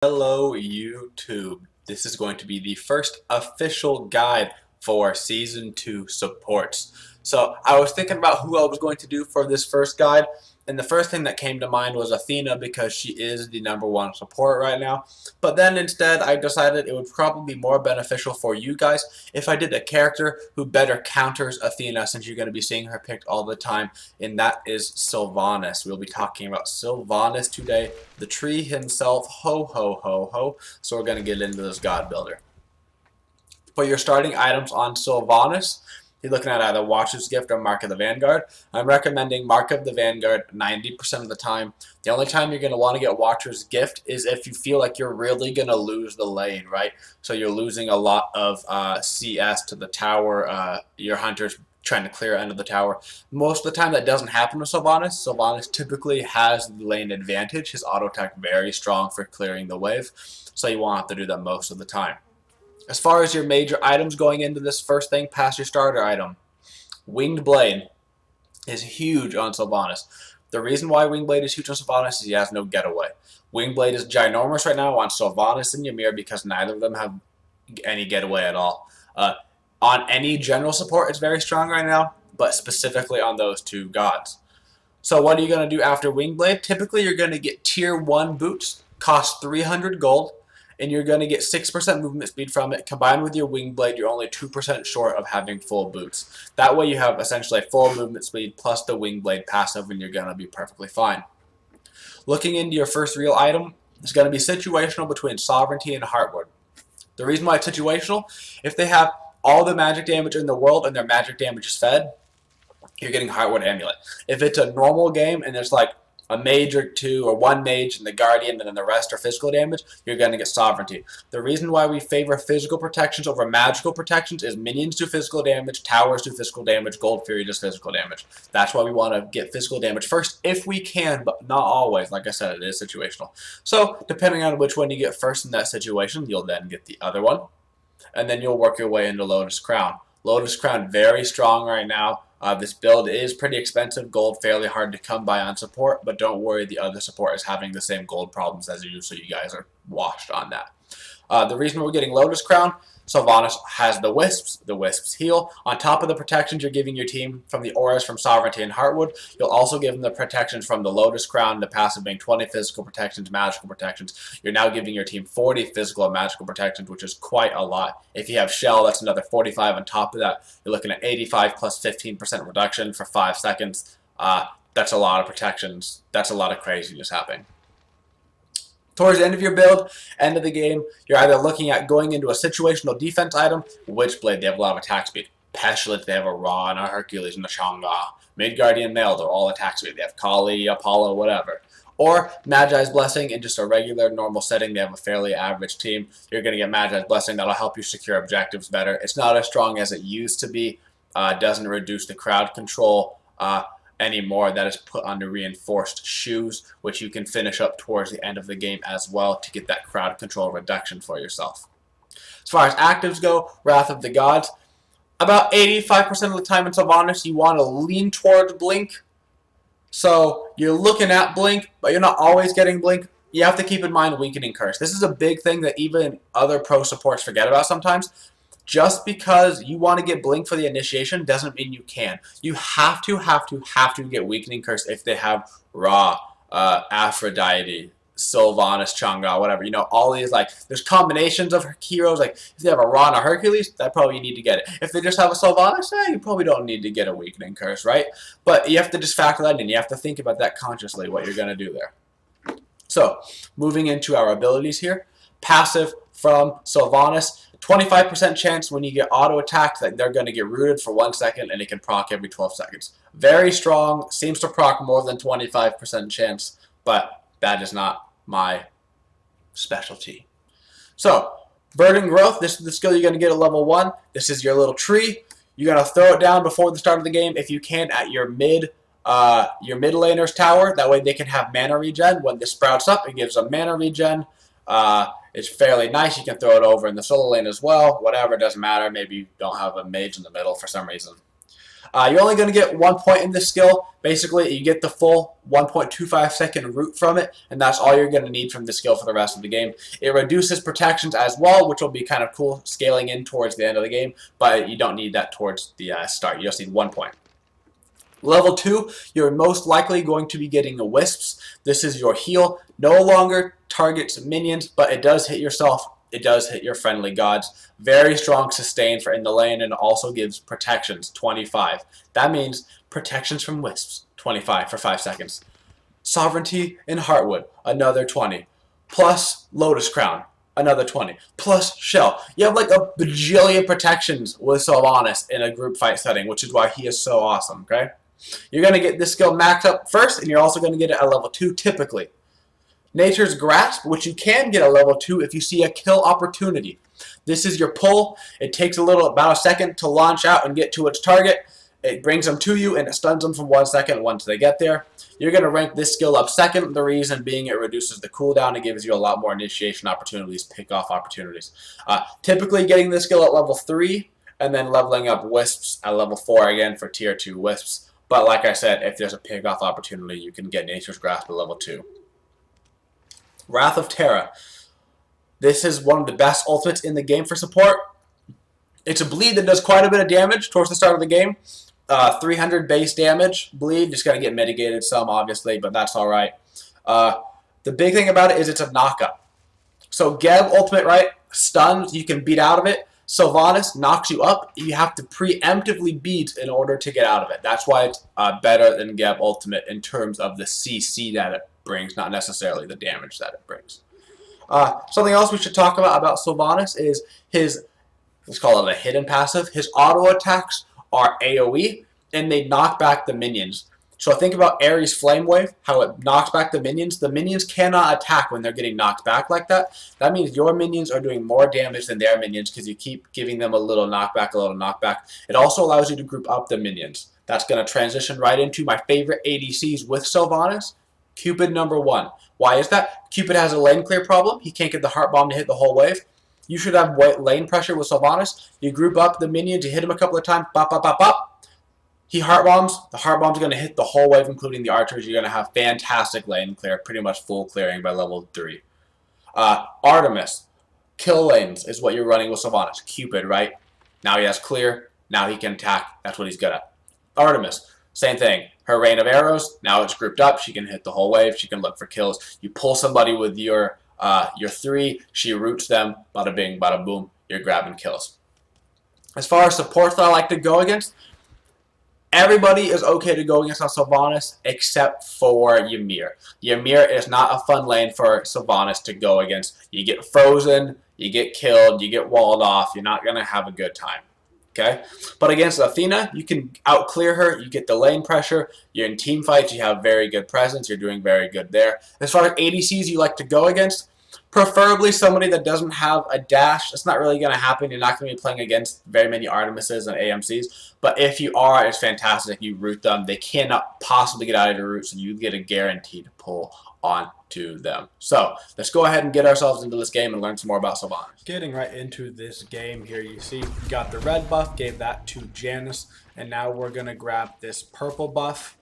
Hello YouTube. This is going to be the first official guide for Season 2 supports. So I was thinking about who I was going to do for this first guide, and the first thing that came to mind was Athena because she is the #1 support right now. But then instead I decided it would probably be more beneficial for you guys if I did a character who better counters Athena, since you're going to be seeing her picked all the time, and that is Sylvanus. We'll be talking about Sylvanus today, the tree himself, ho ho ho ho. So we're going to get into this god builder. For your starting items on Sylvanus, you're looking at either Watcher's Gift or Mark of the Vanguard. I'm recommending Mark of the Vanguard 90% of the time. The only time you're going to want to get Watcher's Gift is if you feel like you're really going to lose the lane, right? So you're losing a lot of CS to the tower, your hunter's trying to clear end of the tower. Most of the time that doesn't happen with Sylvanus. Sylvanus typically has the lane advantage. His auto attack very strong for clearing the wave, so you won't have to do that most of the time. As far as your major items going into this first thing past your starter item, Winged Blade is huge on Sylvanus. The reason why Winged Blade is huge on Sylvanus is he has no getaway. Winged Blade is ginormous right now on Sylvanus and Ymir because neither of them have any getaway at all. On any general support, it's very strong right now, but specifically on those two gods. So what are you going to do after Winged Blade? Typically, you're going to get Tier 1 boots, cost 300 gold, and you're going to get 6% movement speed from it. Combined with your Winged Blade, you're only 2% short of having full boots. That way you have essentially full movement speed plus the Winged Blade passive, and you're going to be perfectly fine. Looking into your first real item, it's going to be situational between Sovereignty and Heartwood. The reason why it's situational, if they have all the magic damage in the world and their magic damage is fed, you're getting Heartwood Amulet. If it's a normal game and there's like a mage or two, or one mage and the guardian, and then the rest are physical damage, you're going to get Sovereignty. The reason why we favor physical protections over magical protections is minions do physical damage, towers do physical damage, Gold Fury does physical damage. That's why we want to get physical damage first if we can, but not always. Like I said, it is situational. So depending on which one you get first in that situation, you'll then get the other one, and then you'll work your way into Lotus Crown. Lotus Crown very strong right now. This build is pretty expensive. Gold fairly hard to come by on support, but don't worry, the other support is having the same gold problems as you, so you guys are washed on that. The reason we're getting Lotus Crown, Sylvanus has the Wisps. The Wisps heal. On top of the protections you're giving your team from the auras from Sovereignty and Heartwood, you'll also give them the protections from the Lotus Crown, the passive being 20 physical protections, magical protections. You're now giving your team 40 physical and magical protections, which is quite a lot. If you have Shell, that's another 45 on top of that. You're looking at 85 plus 15% reduction for 5 seconds. That's a lot of protections. That's a lot of craziness happening. Towards the end of your build, end of the game, you're either looking at going into a situational defense item, Witchblade, they have a lot of attack speed. Pestilence, they have a Ra and a Hercules and a Shanga. Midgardian Male, they're all attack speed. They have Kali, Apollo, whatever. Or Magi's Blessing in just a regular, normal setting. They have a fairly average team. You're going to get Magi's Blessing. That'll help you secure objectives better. It's not as strong as it used to be. Doesn't reduce the crowd control anymore. That is put under reinforced shoes, which you can finish up towards the end of the game as well to get that crowd control reduction for yourself. As far as actives go, Wrath of the Gods, about 85% of the time in Sylvanus you want to lean towards Blink. So you're looking at Blink, but you're not always getting Blink. You have to keep in mind Weakening Curse. This is a big thing that even other pro supports forget about sometimes. Just because you want to get Blink for the initiation doesn't mean you can. You have to get Weakening Curse if they have Ra, Aphrodite, Sylvanus, Chang'e, whatever. You know, all these, like, there's combinations of heroes. Like, if they have a Ra and a Hercules, that probably you need to get it. If they just have a Sylvanus, you probably don't need to get a Weakening Curse, right? But you have to just factor that in. You have to think about that consciously, what you're going to do there. So, moving into our abilities here. Passive from Sylvanus. 25% chance when you get auto attacked that they're going to get rooted for 1 second, and it can proc every 12 seconds. Very strong, seems to proc more than 25% chance, but that is not my specialty. So, Burden Growth, this is the skill you're going to get at level 1. This is your little tree. You're going to throw it down before the start of the game if you can at your mid laner's tower. That way they can have mana regen. When this sprouts up, it gives them mana regen. It's fairly nice. You can throw it over in the solo lane as well. Whatever, doesn't matter. Maybe you don't have a mage in the middle for some reason. You're only going to get 1 point in this skill. Basically, you get the full 1.25 second root from it, and that's all you're going to need from the skill for the rest of the game. It reduces protections as well, which will be kind of cool scaling in towards the end of the game, but you don't need that towards the start. You just need 1 point. Level 2, you're most likely going to be getting the Wisps. This is your heal. No longer targets minions, but it does hit yourself. It does hit your friendly gods. Very strong sustain for in the lane, and also gives protections, 25. That means protections from Wisps, 25 for 5 seconds. Sovereignty in Heartwood, another 20. Plus Lotus Crown, another 20. Plus Shell. You have like a bajillion protections with Sylvanus in a group fight setting, which is why he is so awesome, okay? You're going to get this skill maxed up first, and you're also going to get it at level 2 typically. Nature's Grasp, which you can get at level 2 if you see a kill opportunity. This is your pull. It takes about a second to launch out and get to its target. It brings them to you, and it stuns them for 1 second once they get there. You're going to rank this skill up second, the reason being it reduces the cooldown. It gives you a lot more initiation opportunities, pick-off opportunities. Typically getting this skill at level 3, and then leveling up Wisps at level 4 again for tier 2 Wisps. But like I said, if there's a pick-off opportunity, you can get Nature's Grasp at level 2. Wrath of Terra. This is one of the best ultimates in the game for support. It's a bleed that does quite a bit of damage towards the start of the game. 300 base damage bleed. Just going to get mitigated some, obviously, but that's alright. The big thing about it is it's a knockup. So Geb ultimate, right? Stuns, you can beat out of it. Sylvanus knocks you up. You have to preemptively beat in order to get out of it. That's why it's better than Geb ultimate in terms of the CC that it brings, not necessarily the damage that it brings. Something else we should talk about Sylvanus is his, let's call it a hidden passive. His auto attacks are AoE, and they knock back the minions. So think about Ares Flame Wave, how it knocks back the minions. The minions cannot attack when they're getting knocked back like that. That means your minions are doing more damage than their minions because you keep giving them a little knockback, a little knockback. It also allows you to group up the minions. That's going to transition right into my favorite ADCs with Sylvanus, Cupid #1. Why is that? Cupid has a lane clear problem. He can't get the heart bomb to hit the whole wave. You should have lane pressure with Sylvanus. You group up the minions, you hit him a couple of times, bop, bop, bop, bop. He heart bombs. The heart bomb's going to hit the whole wave, including the archers. You're going to have fantastic lane clear, pretty much full clearing by level 3. Artemis, kill lanes is what you're running with Sylvanus. Cupid, right? Now he has clear. Now he can attack. That's what he's good at. Artemis, same thing. Her rain of arrows. Now it's grouped up. She can hit the whole wave. She can look for kills. You pull somebody with your 3. She roots them. Bada bing, bada boom. You're grabbing kills. As far as supports that I like to go against, everybody is okay to go against Sylvanus except for Ymir. Ymir is not a fun lane for Sylvanus to go against. You get frozen, you get killed, you get walled off. You're not going to have a good time. Okay? But against Athena, you can out-clear her. You get the lane pressure. You're in team fights. You have very good presence. You're doing very good there. As far as ADCs you like to go against, preferably somebody that doesn't have a dash. It's not really going to happen. You're not going to be playing against very many Artemises and AMCs. But if you are, it's fantastic. You root them. They cannot possibly get out of your root, so you get a guaranteed pull onto them. So let's go ahead and get ourselves into this game and learn some more about Sylvanus. Getting right into this game here, you see we got the red buff, gave that to Janice, and now we're going to grab this purple buff.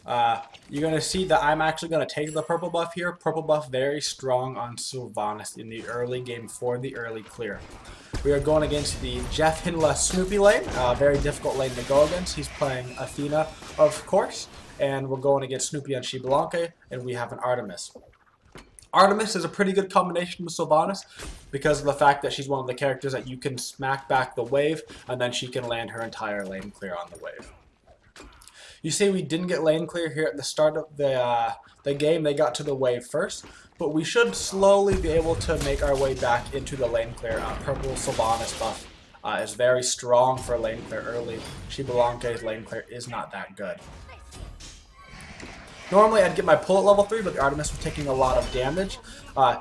You're going to see that I'm actually going to take the purple buff here. Purple buff very strong on Sylvanus in the early game for the early clear. We are going against the Jeff Hinla Snoopy lane. Very difficult lane to go against. He's playing Athena, of course. And we're going against Snoopy and Xbalanque, and we have an Artemis. Artemis is a pretty good combination with Sylvanus because of the fact that she's one of the characters that you can smack back the wave, and then she can land her entire lane clear on the wave. You see we didn't get lane clear here at the start of the game. They got to the wave first, but we should slowly be able to make our way back into the lane clear. Purple Sylvanus buff is very strong for lane clear early. Xbalanque's lane clear is not that good. Normally I'd get my pull at level 3, but the Artemis was taking a lot of damage.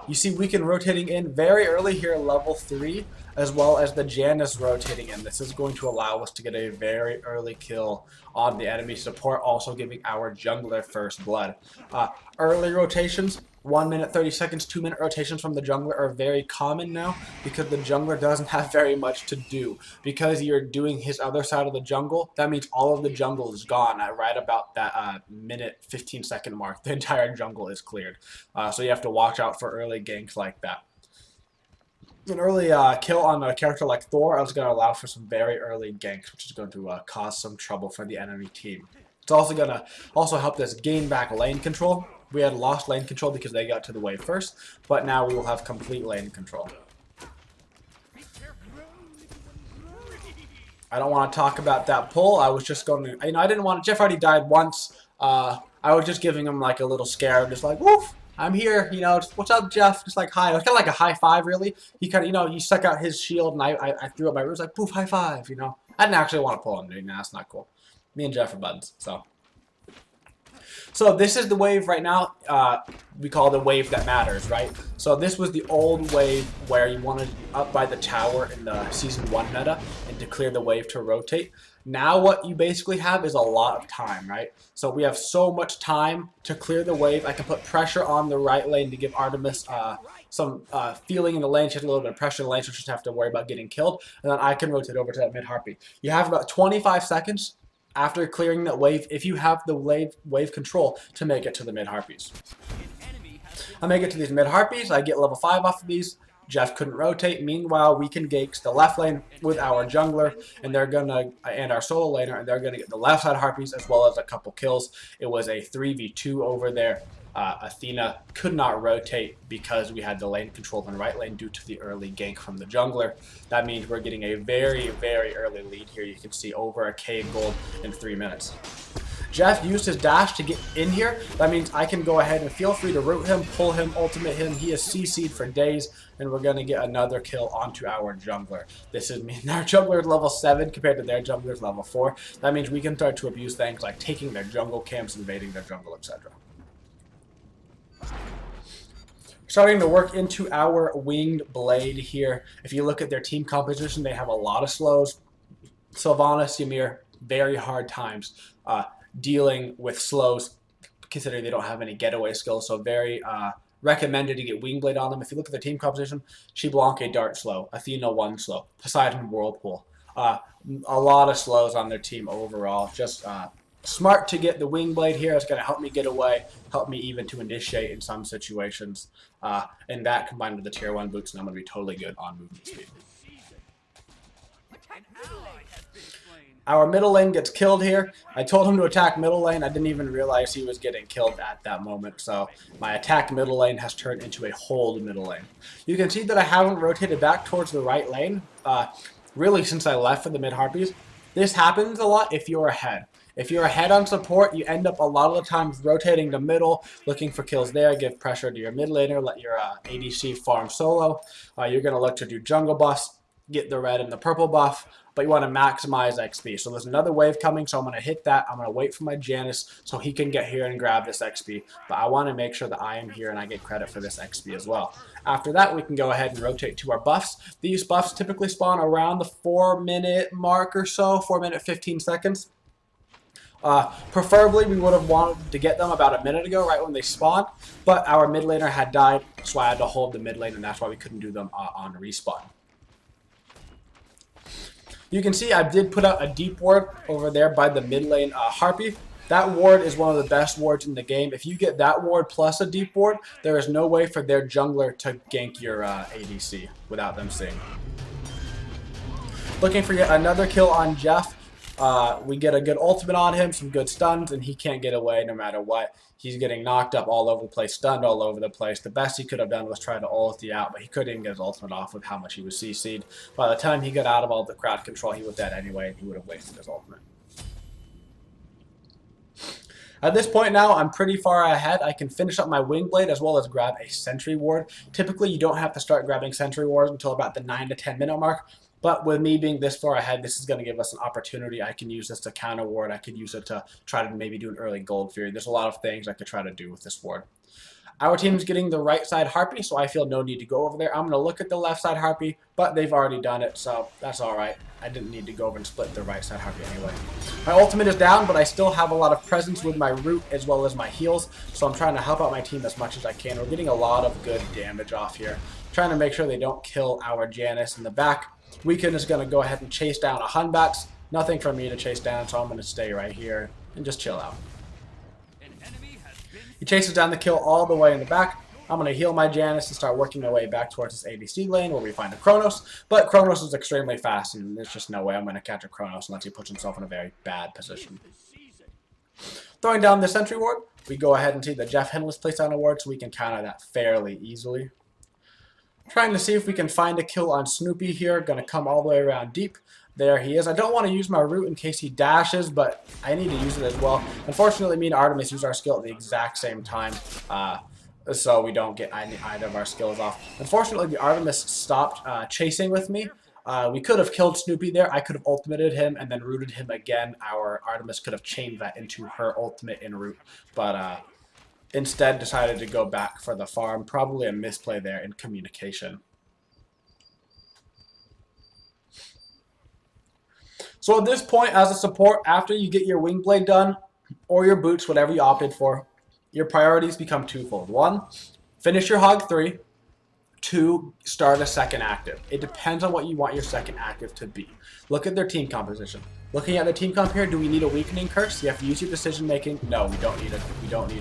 You see Weaken rotating in very early here at level 3. as well as the Janus rotating in. This is going to allow us to get a very early kill on the enemy support, also giving our jungler first blood. Early rotations, 1 minute 30 seconds, 2 minute rotations from the jungler are very common now because the jungler doesn't have very much to do. Because you're doing his other side of the jungle, that means all of the jungle is gone at right about that minute 15-second mark. The entire jungle is cleared. So you have to watch out for early ganks like that. An early kill on a character like Thor is going to allow for some very early ganks, which is going to cause some trouble for the enemy team. It's also going to help us gain back lane control. We had lost lane control because they got to the wave first, but now we will have complete lane control. I don't want to talk about that pull. I was just going to, I didn't want to, Jeff already died once. I was just giving him like a little scare, just like, woof, I'm here, what's up, Jeff? Just like, hi. It was kind of like a high five, really. He kind of, he stuck out his shield, and I threw up my roots, like, poof, high five, I didn't actually want to pull him, dude. Nah, that's not cool. Me and Jeff are buds, so. So this is the wave right now. We call the wave that matters, right? So this was the old wave where you wanted to be up by the tower in the Season 1 meta and to clear the wave to rotate. Now what you basically have is a lot of time, right? So we have so much time to clear the wave. I can put pressure on the right lane to give Artemis some feeling in the lane. She has a little bit of pressure in the lane, so she doesn't have to worry about getting killed. And then I can rotate over to that mid-harpy. You have about 25 seconds after clearing that wave, if you have the wave control, to make it to the mid-harpies. I make it to these mid-harpies, I get level 5 off of these. Jeff couldn't rotate. Meanwhile, we can gank the left lane with our jungler, and our solo laner, and they're gonna get the left side harpies as well as a couple kills. It was a 3v2 over there. Athena could not rotate because we had the lane control in right lane due to the early gank from the jungler. That means we're getting a very, very early lead here. You can see over a K gold in 3 minutes. Jeff used his dash to get in here. That means I can go ahead and feel free to root him, pull him, ultimate him. He is CC'd for days, and we're going to get another kill onto our jungler. This is mean our jungler is level 7 compared to their jungler's level 4. That means we can start to abuse things like taking their jungle camps, invading their jungle, etc. Starting to work into our winged blade here. If you look at their team composition, they have a lot of slows. Sylvanus, Ymir, very hard times dealing with slows, considering they don't have any getaway skills. So very recommended to get winged blade on them. If you look at their team composition, Xiblanque, Dart slow, Athena 1 slow, Poseidon Whirlpool. A lot of slows on their team overall. Just smart to get the wing blade here. It's going to help me get away, help me even to initiate in some situations. And that combined with the tier 1 boots, and I'm going to be totally good on movement speed. Our middle lane gets killed here. I told him to attack middle lane. I didn't even realize he was getting killed at that moment. So my attack middle lane has turned into a hold middle lane. You can see that I haven't rotated back towards the right lane really since I left for the mid harpies. This happens a lot if you're ahead. If you're ahead on support, you end up a lot of the times rotating to middle, looking for kills there, give pressure to your mid laner, let your ADC farm solo. You're going to look to do jungle buffs, get the red and the purple buff, but you want to maximize XP. So there's another wave coming, so I'm going to hit that. I'm going to wait for my Janus so he can get here and grab this XP, but I want to make sure that I am here and I get credit for this XP as well. After that, we can go ahead and rotate to our buffs. These buffs typically spawn around the 4-minute mark or so, 4 minute 15 seconds. Preferably, we would have wanted to get them about a minute ago, right when they spawned, but our mid laner had died, so I had to hold the mid lane, and that's why we couldn't do them on respawn. You can see I did put out a deep ward over there by the mid lane Harpy. That ward is one of the best wards in the game. If you get that ward plus a deep ward, there is no way for their jungler to gank your ADC without them seeing. Looking for yet another kill on Jeff. We get a good ultimate on him, some good stuns, and he can't get away no matter what. He's getting knocked up all over the place, stunned all over the place. The best he could have done was try to ulti out, but he couldn't even get his ultimate off with how much he was CC'd. By the time he got out of all the crowd control, he was dead anyway, and he would have wasted his ultimate. At this point now, I'm pretty far ahead. I can finish up my wing blade as well as grab a sentry ward. Typically, you don't have to start grabbing sentry wards until about the 9 to 10 minute mark. But with me being this far ahead, this is going to give us an opportunity. I can use this to counter ward. I could use it to try to maybe do an early gold fury. There's a lot of things I could try to do with this ward. Our team's getting the right side Harpy, so I feel no need to go over there. I'm going to look at the left side Harpy, but they've already done it, so that's alright. I didn't need to go over and split the right side Harpy anyway. My ultimate is down, but I still have a lot of presence with my root as well as my heals, so I'm trying to help out my team as much as I can. We're getting a lot of good damage off here. Trying to make sure they don't kill our Janus in the back. Weekend is going to go ahead and chase down a Hunbats. Nothing for me to chase down, so I'm going to stay right here and just chill out. He chases down the kill all the way in the back. I'm going to heal my Janus and start working my way back towards this ADC lane where we find a Chronos. But Chronos is extremely fast, and there's just no way I'm going to catch a Chronos unless he puts himself in a very bad position. Throwing down the sentry ward, we go ahead and see that Jeff Henless placed down a ward, so we can counter that fairly easily. Trying to see if we can find a kill on Snoopy here. Going to come all the way around deep. There he is. I don't want to use my root in case he dashes, but I need to use it as well. Unfortunately, me and Artemis use our skill at the exact same time, so we don't get either of our skills off. Unfortunately, the Artemis stopped chasing with me. We could have killed Snoopy there. I could have ultimated him and then rooted him again. Our Artemis could have chained that into her ultimate in root, but instead decided to go back for the farm. Probably a misplay there in communication. So at this point, as a support, after you get your wing blade done, or your boots, whatever you opted for, your priorities become twofold. 1, finish your Hog 3. 2, start a second active. It depends on what you want your second active to be. Look at their team composition. Looking at the team comp here, do we need a weakening curse? You have to use your decision making. No, we don't need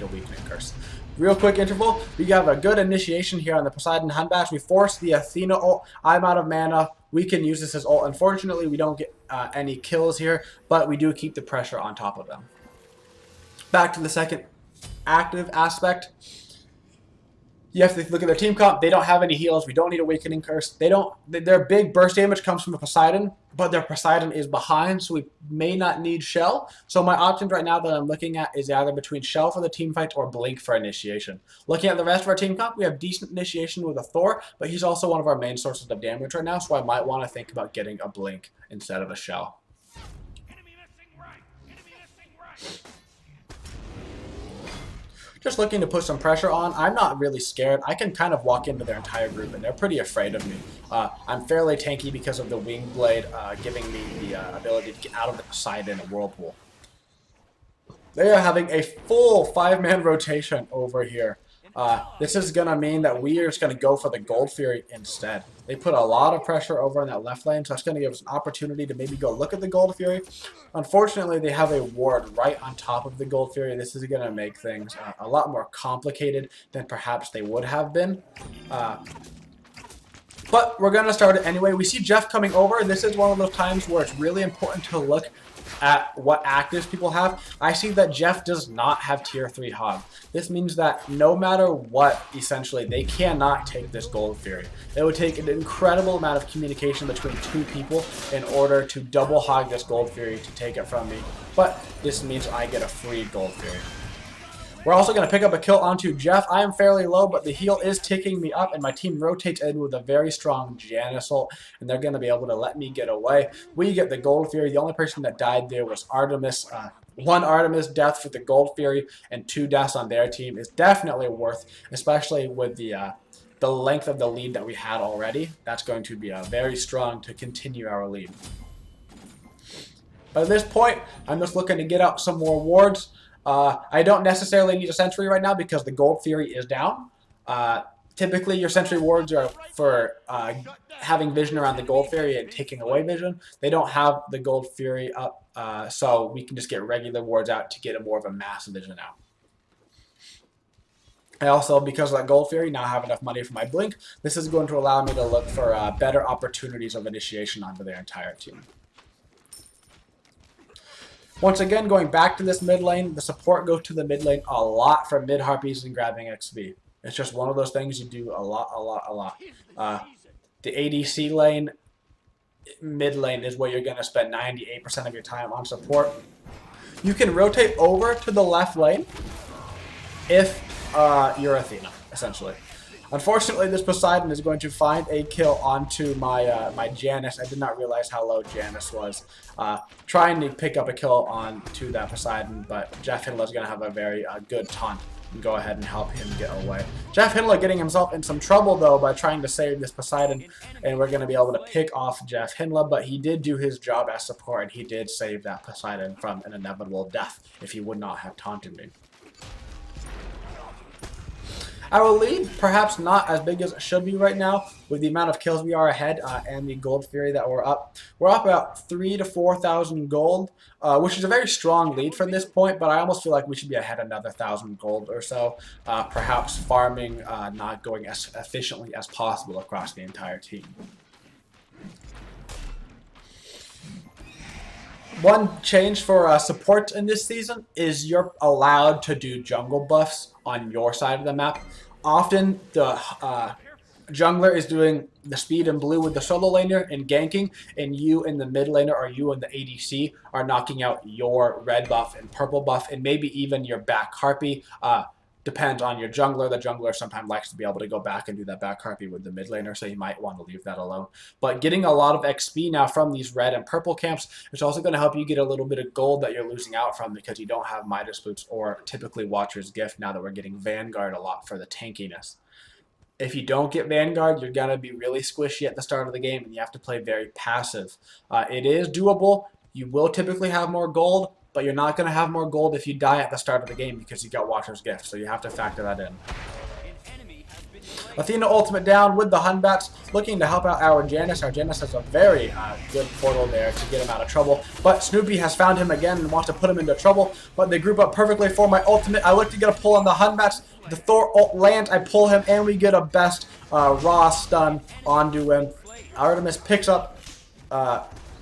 a weakening curse. Real quick interval, we have a good initiation here on the Poseidon Hunbash. We force the Athena ult. I'm out of mana. We can use this as ult. Unfortunately, we don't get any kills here, but we do keep the pressure on top of them. Back to the second active aspect. You have to look at their team comp. They don't have any heals. We don't need a weakening curse. Their big burst damage comes from the Poseidon, but their Poseidon is behind, so we may not need Shell. So my options right now that I'm looking at is either between Shell for the team fight or Blink for initiation. Looking at the rest of our team comp, we have decent initiation with a Thor, but he's also one of our main sources of damage right now, so I might want to think about getting a Blink instead of a Shell. Enemy missing right. Enemy missing right. Just looking to put some pressure on. I'm not really scared. I can kind of walk into their entire group, and they're pretty afraid of me. I'm fairly tanky because of the wing blade giving me the ability to get out of the Poseidon whirlpool. They are having a full 5-man rotation over here. This is going to mean that we are just going to go for the Gold Fury instead. They put a lot of pressure over in that left lane, so that's going to give us an opportunity to maybe go look at the Gold Fury. Unfortunately, they have a ward right on top of the Gold Fury. This is going to make things a lot more complicated than perhaps they would have been. But we're going to start it anyway. We see Jeff coming over. This is one of those times where it's really important to look at what actives people have. I see that Jeff does not have tier 3 Hog. This means that no matter what, essentially, they cannot take this Gold Fury. It would take an incredible amount of communication between 2 people in order to double Hog this Gold Fury to take it from me. But this means I get a free Gold Fury. We're also going to pick up a kill onto Jeff. I am fairly low, but the heal is ticking me up, and my team rotates in with a very strong Janus ult, and they're going to be able to let me get away. We get the Gold Fury. The only person that died there was Artemis. 1 Artemis death for the Gold Fury and 2 deaths on their team is definitely worth, especially with the length of the lead that we had already. That's going to be very strong to continue our lead. But at this point, I'm just looking to get out some more wards. I don't necessarily need a sentry right now because the Gold Fury is down. Typically, your sentry wards are for having vision around the Gold Fury and taking away vision. They don't have the Gold Fury up, so we can just get regular wards out to get more of a mass vision out. I also, because of that Gold Fury, now have enough money for my Blink. This is going to allow me to look for better opportunities of initiation onto their entire team. Once again, going back to this mid lane, the support goes to the mid lane a lot for mid Harpies and grabbing XP. It's just one of those things you do a lot. The ADC lane, mid lane is where you're going to spend 98% of your time on support. You can rotate over to the left lane if you're Athena, essentially. Unfortunately, this Poseidon is going to find a kill onto my my Janus. I did not realize how low Janus was. Trying to pick up a kill onto that Poseidon, but Jeff Hindler is going to have a very good taunt and go ahead and help him get away. Jeff Hindler getting himself in some trouble, though, by trying to save this Poseidon, and we're going to be able to pick off Jeff Hindler, but he did do his job as support, and he did save that Poseidon from an inevitable death if he would not have taunted me. Our lead, perhaps not as big as it should be right now, with the amount of kills we are ahead and the gold fury that we're up. We're up about 3,000 to 4,000 gold, which is a very strong lead from this point, but I almost feel like we should be ahead another 1,000 gold or so, perhaps farming not going as efficiently as possible across the entire team. One change for support in this season is you're allowed to do jungle buffs on your side of the map. Often the jungler is doing the speed and blue with the solo laner and ganking, and you in the mid laner or you in the ADC are knocking out your red buff and purple buff and maybe even your back harpy. Depends on your jungler. The jungler sometimes likes to be able to go back and do that back harpy with the mid laner, so you might want to leave that alone. But getting a lot of XP now from these red and purple camps is also going to help you get a little bit of gold that you're losing out from because you don't have Midas boots or typically Watcher's Gift now that we're getting Vanguard a lot for the tankiness. If you don't get Vanguard, you're going to be really squishy at the start of the game and you have to play very passive. It is doable. You will typically have more gold, but you're not going to have more gold if you die at the start of the game because you got Watcher's Gift, so you have to factor that in. Athena ultimate down with the Hunbats, looking to help out our Janus. Our Janus has a very good portal there to get him out of trouble, but Snoopy has found him again and wants to put him into trouble, but they group up perfectly for my ultimate. I look to get a pull on the Hunbats. The Thor ult lands, I pull him, and we get a best raw stun onto him. Artemis picks up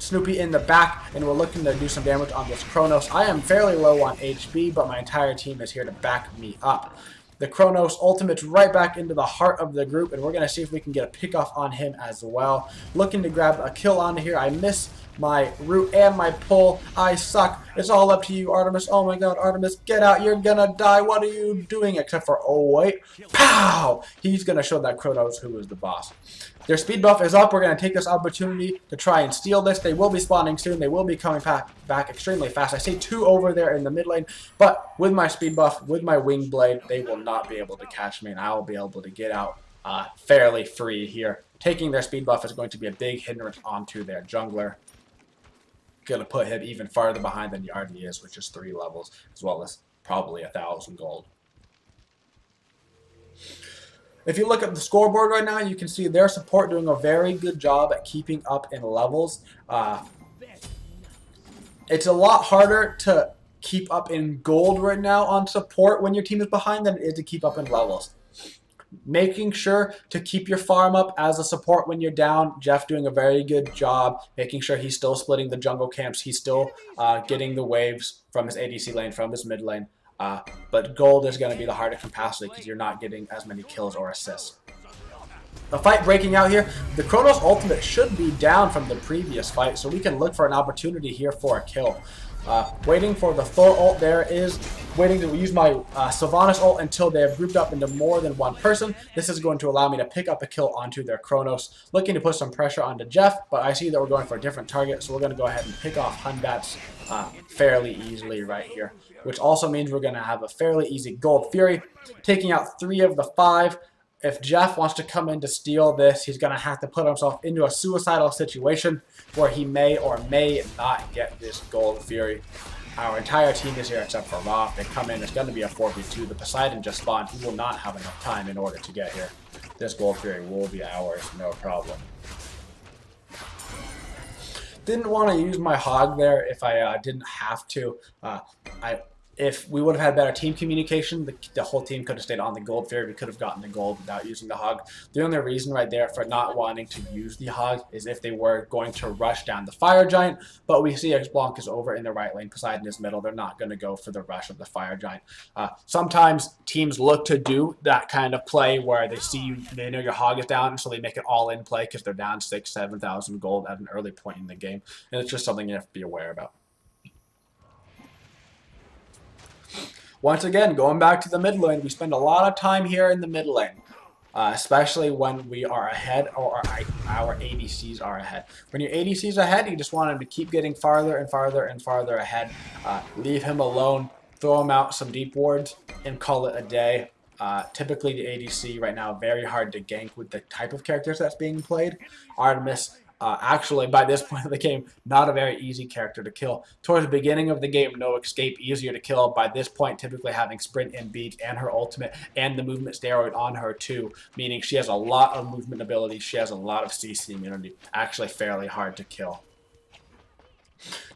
Snoopy in the back, and we're looking to do some damage on this Kronos. I am fairly low on HP, but my entire team is here to back me up. The Kronos ultimate's right back into the heart of the group, and we're going to see if we can get a pickoff on him as well. Looking to grab a kill onto here. I miss my root and my pull. I suck. It's all up to you, Artemis. Oh my god, Artemis, get out. You're gonna die. What are you doing? Except for, oh wait. Pow! He's gonna show that Kronos who is the boss. Their speed buff is up. We're going to take this opportunity to try and steal this. They will be spawning soon. They will be coming back extremely fast. I see two over there in the mid lane, but with my speed buff, with my wing blade, they will not be able to catch me, and I will be able to get out fairly free here. Taking their speed buff is going to be a big hindrance onto their jungler. Going to put him even farther behind than he already is, which is 3 levels, as well as probably 1,000 gold. If you look at the scoreboard right now, you can see their support doing a very good job at keeping up in levels. It's a lot harder to keep up in gold right now on support when your team is behind than it is to keep up in levels. Making sure to keep your farm up as a support when you're down. Jeff doing a very good job, making sure he's still splitting the jungle camps. He's still getting the waves from his ADC lane, from his mid lane. But gold is going to be the harder capacity because you're not getting as many kills or assists. A fight breaking out here. The Kronos ultimate should be down from the previous fight, so we can look for an opportunity here for a kill. Waiting for the Thor ult there is waiting to use my Sylvanus ult until they have grouped up into more than one person. This is going to allow me to pick up a kill onto their Kronos. Looking to put some pressure onto Jeff, but I see that we're going for a different target, so we're going to go ahead and pick off Hunbats fairly easily right here, which also means we're going to have a fairly easy gold fury, taking out 3 of the 5. If Jeff wants to come in to steal this, he's going to have to put himself into a suicidal situation where he may or may not get this gold fury. Our entire team is here except for Roth. They come in, it's going to be a 4v2. The Poseidon just spawned. He will not have enough time in order to get here. This gold fury will be ours, no problem. Didn't want to use my hog there if I didn't have to. If we would have had better team communication, the whole team could have stayed on the gold fury. We could have gotten the gold without using the hog. The only reason right there for not wanting to use the hog is if they were going to rush down the fire giant, but we see X-Blanc is over in the right lane, Poseidon is middle. They're not going to go for the rush of the fire giant. Sometimes teams look to do that kind of play where they see you, they know your hog is down, so they make it all in play because they're down 6,000 to 7,000 gold at an early point in the game, and it's just something you have to be aware about. Once again, going back to the mid lane, we spend a lot of time here in the mid lane. especially when we are ahead or our ADCs are ahead. When your ADCs are ahead, you just want him to keep getting farther and farther and farther ahead. Leave him alone, throw him out some deep wards, and call it a day. Typically, the ADC right now very hard to gank with the type of characters that's being played. Artemis, actually, by this point of the game, not a very easy character to kill. Towards the beginning of the game, no escape, easier to kill. By this point, typically having sprint and beat and her ultimate and the movement steroid on her too, meaning she has a lot of movement ability. She has a lot of CC immunity. Actually, fairly hard to kill.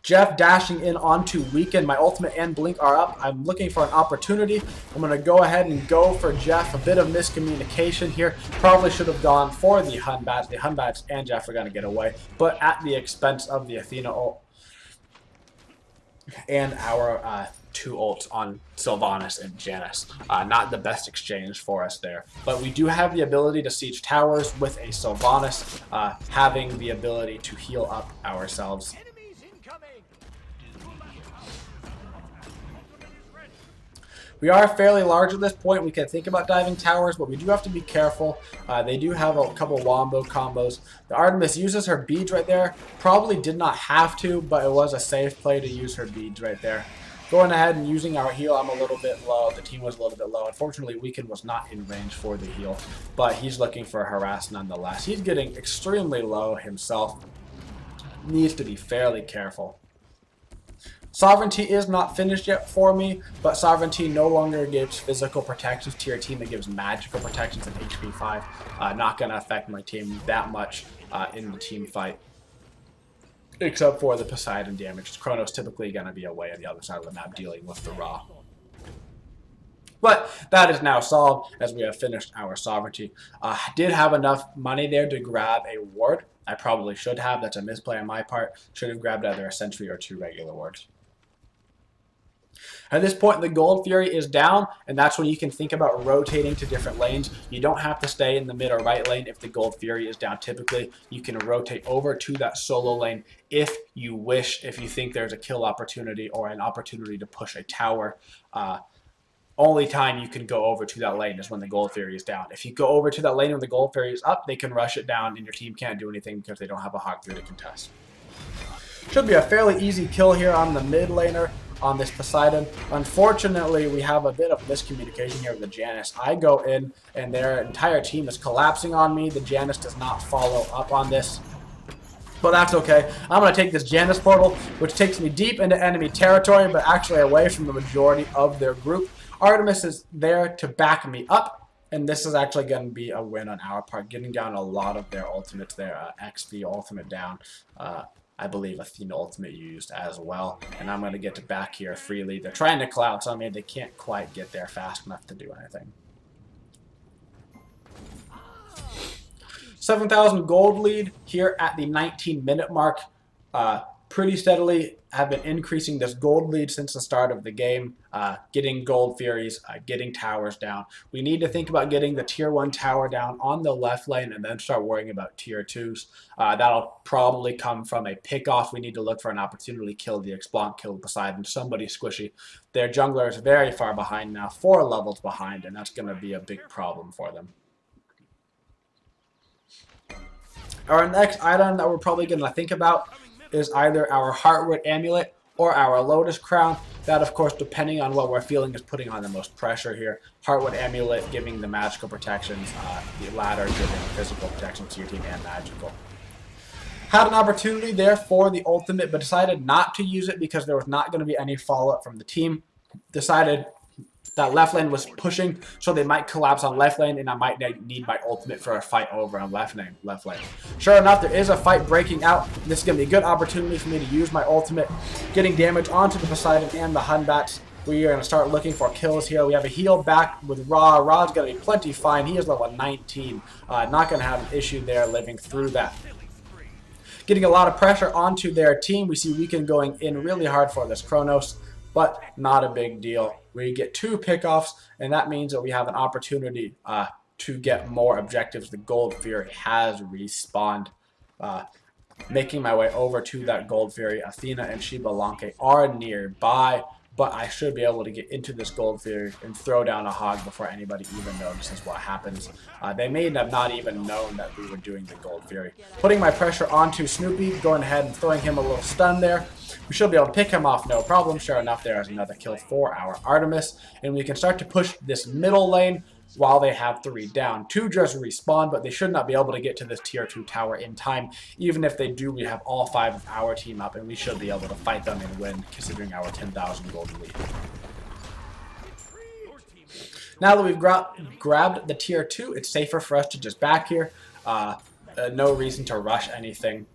Jeff dashing in onto Weaken. My ultimate and blink are up. I'm looking for an opportunity. I'm going to go ahead and go for Jeff. A bit of miscommunication here. Probably should have gone for the Hun Bats. The Hun Bats and Jeff are going to get away, but at the expense of the Athena ult and our 2 ults on Sylvanus and Janus. Not the best exchange for us there. But we do have the ability to siege towers with a Sylvanus, having the ability to heal up ourselves. We are fairly large at this point. We can think about diving towers, but we do have to be careful. They do have a couple wombo combos. The Artemis uses her beads right there. Probably did not have to, but it was a safe play to use her beads right there. Going ahead and using our heal, I'm a little bit low. The team was a little bit low. Unfortunately, Weaken was not in range for the heal, but he's looking for a harass nonetheless. He's getting extremely low himself. Needs to be fairly careful. Sovereignty is not finished yet for me, but Sovereignty no longer gives physical protections to your team. It gives magical protections at HP 5. Not going to affect my team that much in the team fight, except for the Poseidon damage. Chrono's typically going to be away on the other side of the map dealing with the Raw. But that is now solved as we have finished our Sovereignty. Did have enough money there to grab a ward. I probably should have. That's a misplay on my part. Should have grabbed either a sentry or 2 regular wards. At this point, the Gold Fury is down, and that's when you can think about rotating to different lanes. You don't have to stay in the mid or right lane if the Gold Fury is down. Typically, you can rotate over to that solo lane if you wish, if you think there's a kill opportunity or an opportunity to push a tower. Only time you can go over to that lane is when the Gold Fury is down. If you go over to that lane when the Gold Fury is up, they can rush it down, and your team can't do anything because they don't have a Hog 3 to contest. Should be a fairly easy kill here on the mid laner on this Poseidon. Unfortunately, we have a bit of miscommunication here with the Janus. I go in, and their entire team is collapsing on me. The Janus does not follow up on this, but that's okay. I'm going to take this Janus portal, which takes me deep into enemy territory, but actually away from the majority of their group. Artemis is there to back me up, and this is actually going to be a win on our part, getting down a lot of their ultimates there. XP ultimate down. I believe Athena ultimate used as well, and I'm going to get to back here freely. They're trying to clout on me. They can't quite get there fast enough to do anything. 7,000 gold lead here at the 19-minute mark. Pretty steadily have been increasing this gold lead since the start of the game, getting gold furies, getting towers down. We need to think about getting the tier 1 tower down on the left lane and then start worrying about tier 2s. That'll probably come from a pick-off. We need to look for an opportunity to kill the Explonk, kill Poseidon, somebody squishy. Their jungler is very far behind now, 4 levels behind, and that's going to be a big problem for them. Our next item that we're probably going to think about is either our Heartwood Amulet or our Lotus Crown. That, of course, depending on what we're feeling, is putting on the most pressure here. Heartwood Amulet giving the magical protections, the latter giving physical protections to your team and magical. Had an opportunity there for the ultimate, but decided not to use it because there was not going to be any follow-up from the team. Decided that left lane was pushing, so they might collapse on left lane, and I might need my ultimate for a fight over on left lane. Sure enough, there is a fight breaking out. This is going to be a good opportunity for me to use my ultimate, getting damage onto the Poseidon and the Hun Bats. We are going to start looking for kills here. We have a heal back with Ra. Ra's going to be plenty fine. He is level 19. Not going to have an issue there living through that. Getting a lot of pressure onto their team. We see Weaken going in really hard for this Chronos, but not a big deal. We get 2 pickoffs, and that means that we have an opportunity to get more objectives. The Gold Fury has respawned. Making my way over to that Gold Fury. Athena and Shibalanke are nearby. but I should be able to get into this Gold Fury and throw down a hog before anybody even notices what happens. They may have not even known that we were doing the Gold Fury. Putting my pressure onto Snoopy, going ahead and throwing him a little stun there. We should be able to pick him off, no problem. Sure enough, there is another kill for our Artemis, and we can start to push this middle lane while they have 3 down. 2 just respawn, but they should not be able to get to this tier 2 tower in time. Even if they do, we have all 5 of our team up, and we should be able to fight them and win, considering our 10,000 gold lead. Now that we've grabbed the tier 2, it's safer for us to just back here. No reason to rush anything.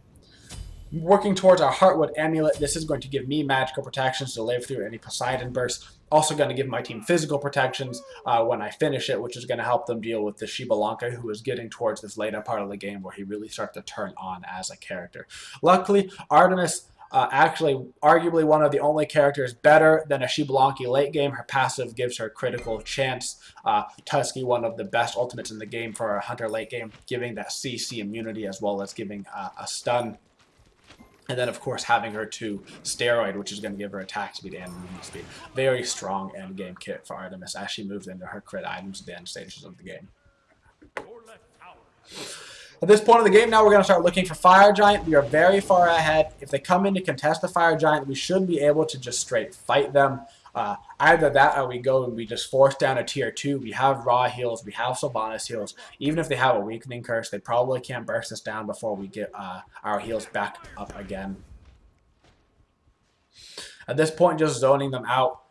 Working towards our Heartwood Amulet, this is going to give me magical protections to live through any Poseidon bursts. Also going to give my team physical protections when I finish it, which is going to help them deal with the Shibalanka, who is getting towards this later part of the game where he really starts to turn on as a character. Luckily, Artemis, actually arguably one of the only characters better than a Shibalanki late game. Her passive gives her critical chance. Tusky, one of the best ultimates in the game for a Hunter late game, giving that CC immunity as well as giving a stun. And then, of course, having her to steroid, which is going to give her attack speed and movement speed. Very strong endgame kit for Artemis as she moves into her crit items at the end stages of the game. At this point of the game, now we're going to start looking for Fire Giant. We are very far ahead. If they come in to contest the Fire Giant, we should be able to just straight fight them. Either that or we go and we just force down a tier 2. We have raw heals. We have Sylvanus heals. Even if they have a weakening curse, they probably can't burst us down before we get our heals back up again. At this point, just zoning them out.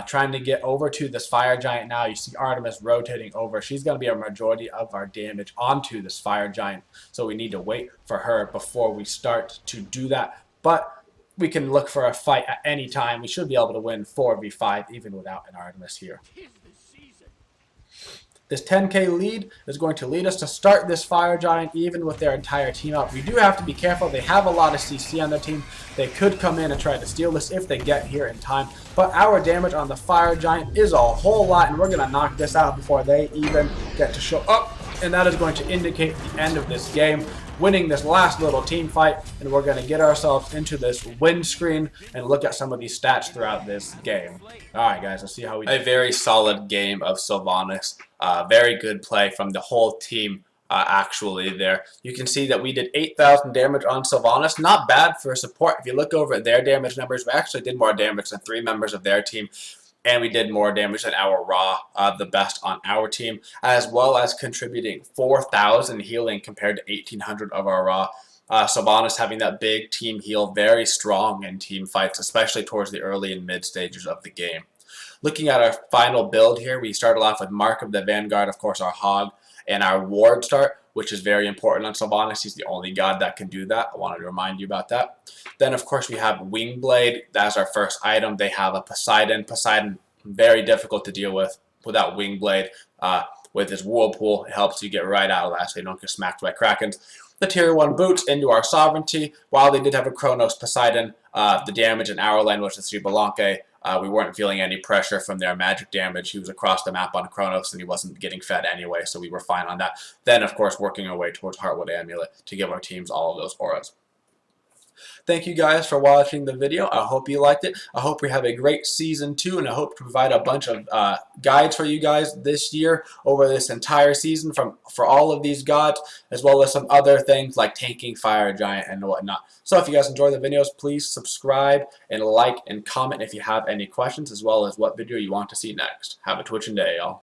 Trying to get over to this Fire Giant now. You see Artemis rotating over. She's going to be a majority of our damage onto this Fire Giant. So we need to wait for her before we start to do that. But we can look for a fight at any time. We should be able to win 4v5 even without an Artemis here. This 10k lead is going to lead us to start this Fire Giant even with their entire team up. We do have to be careful. They have a lot of CC on their team. They could come in and try to steal this if they get here in time. But our damage on the Fire Giant is a whole lot, and we're going to knock this out before they even get to show up. And that is going to indicate the end of this game. Winning this last little team fight, and we're going to get ourselves into this win screen and look at some of these stats throughout this game. Alright guys, let's see how we do. A very solid game of Sylvanus. Very good play from the whole team actually there. You can see that we did 8,000 damage on Sylvanus. Not bad for a support. If you look over at their damage numbers, we actually did more damage than 3 members of their team. And we did more damage than our Raw, the best on our team, as well as contributing 4,000 healing compared to 1,800 of our Raw. Sylvanus having that big team heal, very strong in team fights, especially towards the early and mid stages of the game. Looking at our final build here, we started off with Mark of the Vanguard, of course our Hog, and our Ward start, which is very important on Sylvanus. He's the only god that can do that. I wanted to remind you about that. Then, of course, we have Wingblade. That's our first item. They have a Poseidon. Poseidon, very difficult to deal with without Wingblade. With his Whirlpool, it helps you get right out of that so you don't get smacked by Krakens. The tier 1 boots into our Sovereignty. While they did have a Kronos Poseidon, the damage in our lane was the Shibalanke. We weren't feeling any pressure from their magic damage. He was across the map on Kronos and he wasn't getting fed anyway, so we were fine on that. Then, of course, working our way towards Heartwood Amulet to give our teams all of those auras. Thank you guys for watching the video. I hope you liked it. I hope we have a great Season 2, and I hope to provide a bunch of guides for you guys this year over this entire season for all of these gods, as well as some other things like tanking Fire Giant and whatnot. So if you guys enjoy the videos, please subscribe and like and comment if you have any questions, as well as what video you want to see next. Have a twitching day, y'all.